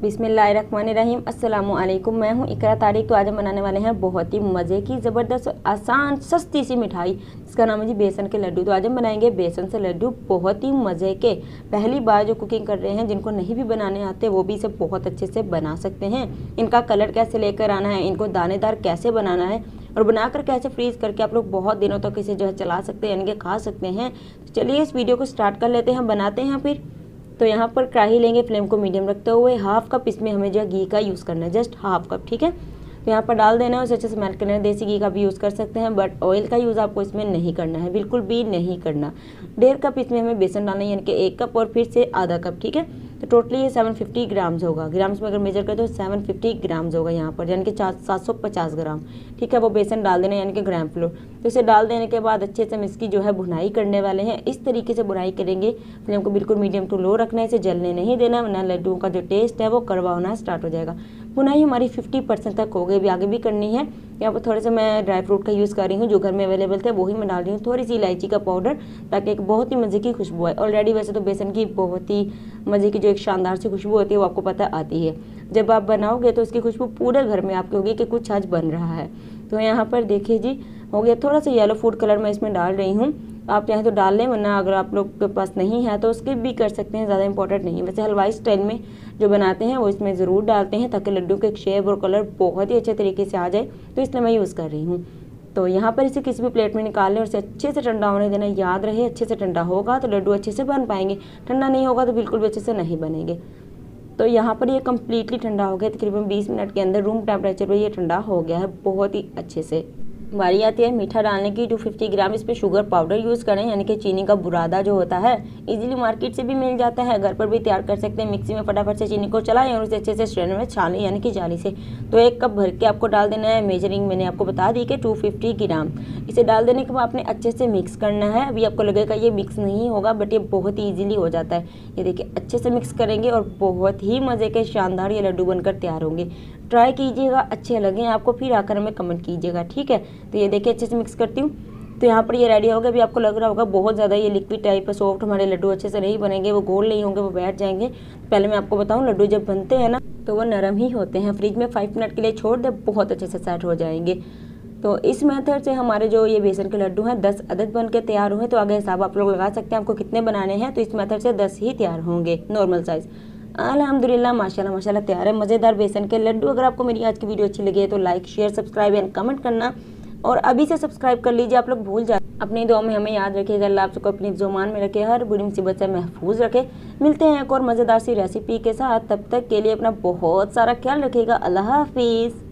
बिस्मिल्लाहिर्रहमानिर्रहीम। अस्सलामुअलैकुम। मैं हूँ इकरा तारीख। तो आज हम बनाने वाले हैं बहुत ही मज़े की ज़बरदस्त आसान सस्ती सी मिठाई, इसका नाम है जी बेसन के लड्डू। तो आज हम बनाएंगे बेसन से लड्डू, बहुत ही मज़े के। पहली बार जो कुकिंग कर रहे हैं, जिनको नहीं भी बनाने आते, वो भी इसे बहुत अच्छे से बना सकते हैं। इनका कलर कैसे लेकर आना है, इनको दानेदार कैसे बनाना है और बनाकर कैसे फ्रीज़ करके आप लोग बहुत दिनों तक इसे जो है चला सकते हैं, यानी कि खा सकते हैं। तो चलिए इस वीडियो को स्टार्ट कर लेते हैं, बनाते हैं फिर। तो यहाँ पर कढ़ाई लेंगे, फ्लेम को मीडियम रखते हुए। हाफ कप इसमें हमें जो है घी का यूज़ करना है, जस्ट हाफ कप, ठीक है। तो यहाँ पर डाल देना है, उसे अच्छे से मेल्ट करना है। देसी घी का भी यूज़ कर सकते हैं, बट ऑयल का यूज़ आपको इसमें नहीं करना है, बिल्कुल भी नहीं करना। 1.5 कप इसमें हमें बेसन डालना है, यानी कि 1 कप और फिर से आधा कप, ठीक है। तो टोटली ये 750 ग्राम्स होगा। ग्राम्स में अगर मेजर करें तो 750 ग्राम्स होगा यहाँ पर, यानी कि 750 ग्राम, ठीक है। वो बेसन डाल देना, यानी कि ग्राम फ्लोर। तो इसे डाल देने के बाद अच्छे से हम इसकी जो है भुनाई करने वाले हैं। इस तरीके से भुनाई करेंगे, फ्लेम को बिल्कुल मीडियम टू लो रखना है, इसे जलने नहीं देना, वरना लड्डुओं का जो टेस्ट है वो कड़वा होना स्टार्ट हो जाएगा। भुनाई हमारी 50% तक हो गई, अभी आगे भी करनी है। यहाँ पर थोड़े से मैं ड्राई फ्रूट का यूज़ कर रही हूँ, जो घर में अवेलेबल थे वही मैं डाल रही हूँ। थोड़ी सी इलायची का पाउडर, ताकि एक बहुत ही मज़े की खुशबू है। ऑलरेडी वैसे तो बेसन की बहुत ही मज़े की जो एक शानदार सी खुशबू होती है वो आपको पता आती है। जब आप बनाओगे तो उसकी खुशबू पूरे घर में आपकी होगी कि कुछ आज बन रहा है। तो यहाँ पर देखिए जी, हो गया। थोड़ा सा येलो फूड कलर मैं इसमें डाल रही हूँ, आप चाहें तो डाल लें, वरना अगर आप लोग के पास नहीं है तो स्किप भी कर सकते हैं, ज़्यादा इंपॉर्टेंट नहीं है। वैसे हलवाई स्टाइल में जो बनाते हैं वो इसमें ज़रूर डालते हैं, ताकि लड्डू के शेप और कलर बहुत ही अच्छे तरीके से आ जाए, तो इसलिए मैं यूज़ कर रही हूँ। तो यहाँ पर इसे किसी भी प्लेट में निकाल लें और इसे अच्छे से ठंडा होने देना। याद रहे, अच्छे से ठंडा होगा तो लड्डू अच्छे से बन पाएंगे, ठंडा नहीं होगा तो बिल्कुल भी अच्छे से नहीं बनेंगे। तो यहाँ पर ये कम्प्लीटली ठंडा हो गया, तकरीबन 20 मिनट के अंदर रूम टेम्परेचर पर ये ठंडा हो गया है बहुत ही अच्छे से। बारी आती है मीठा डालने की। 250 ग्राम इस पर शुगर पाउडर यूज़ करें, यानी कि चीनी का बुरादा जो होता है, इजीली मार्केट से भी मिल जाता है, घर पर भी तैयार कर सकते हैं। मिक्सी में फटाफट से चीनी को चलाएं और उसे अच्छे से स्ट्रेनर में छानें, यानी कि जाली से। तो 1 कप भर के आपको डाल देना है। मेजरिंग मैंने आपको बता दी कि 250 ग्राम। इसे डाल देने के बाद आपने अच्छे से मिक्स करना है। अभी आपको लगेगा ये मिक्स नहीं होगा, बट ये बहुत ही ईजिली हो जाता है। ये देखिए, अच्छे से मिक्स करेंगे और बहुत ही मज़े के शानदार ये लड्डू बनकर तैयार होंगे। ट्राई कीजिएगा, अच्छे लगें आपको, फिर आकर हमें कमेंट कीजिएगा, ठीक है। तो ये देखिए, अच्छे से मिक्स करती हूँ। तो यहाँ पर ये रेडी हो गया। अभी आपको लग रहा होगा बहुत ज़्यादा ये लिक्विड टाइप है, सॉफ्ट हमारे लड्डू अच्छे से नहीं बनेंगे, वो गोल नहीं होंगे, वो बैठ जाएंगे। पहले मैं आपको बताऊँ, लड्डू जब बनते हैं ना तो वो नरम ही होते हैं। फ्रिज में 5 मिनट के लिए छोड़ दे, बहुत अच्छे से सेट हो जाएंगे। तो इस मेथड से हमारे जो ये बेसन के लड्डू हैं 10 अदद बन के तैयार हुए। तो आगे हिसाब आप लोग लगा सकते हैं आपको कितने बनाने हैं। तो इस मेथड से 10 ही तैयार होंगे, नॉर्मल साइज़। अल्हम्दुलिल्लाह, माशाल्लाह माशाल्लाह तैयार है मज़ेदार बेसन के लड्डू। अगर आपको मेरी आज की वीडियो अच्छी लगी है तो like, share, subscribe and comment करना, और अभी से सब्सक्राइब कर लीजिए, आप लोग भूल जाए। अपनी दुआ में हमें याद रखिएगा, अल्लाह आप सबको अपनी ज़ुबान में रखे, हर बुरी मुसीबत से महफूज रखे। मिलते हैं एक और मज़ेदार सी रेसिपी के साथ, तब तक के लिए अपना बहुत सारा ख्याल रखिएगा। अल्लाह हाफिज़।